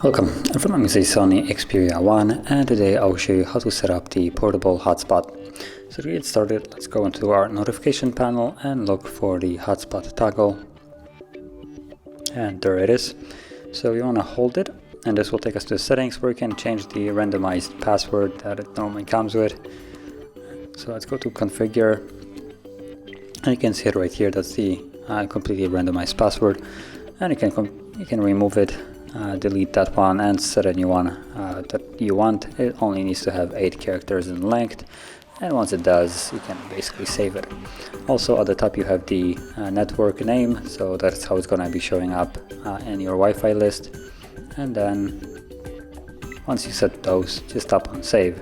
Welcome, I'm from SONY Xperia 1 and today I'll show you how to set up the portable hotspot. So to get started, let's go into our notification panel and look for the hotspot toggle. And there it is. So you want to hold it and this will take us to the settings where you can change the randomized password that it normally comes with. So let's go to configure and you can see it right here. That's the completely randomized password, and you can remove it. Delete that one and set a new one that you want. It only needs to have 8 characters in length, and once it does, you can basically save it. Also at the top you have the network name, so that's how it's going to be showing up in your Wi-Fi list. And then once you set those, just tap on save,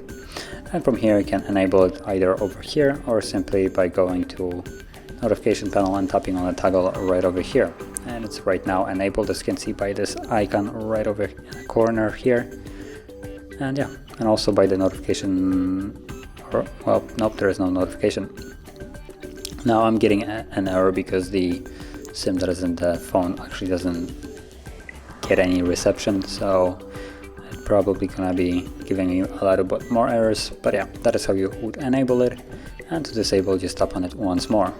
and from here you can enable it either over here or simply by going to notification panel and tapping on the toggle right over here. And it's right now enabled, as you can see by this icon right over in the corner here. And yeah, and also by the notification, well, nope, there is no notification. Now I'm getting an error because the SIM that is in the phone actually doesn't get any reception, so it's probably gonna be giving me a little bit more errors. But yeah, that is how you would enable it, and to disable, just tap on it once more.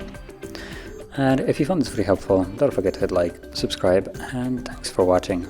And if you found this video helpful, don't forget to hit like, subscribe, and thanks for watching.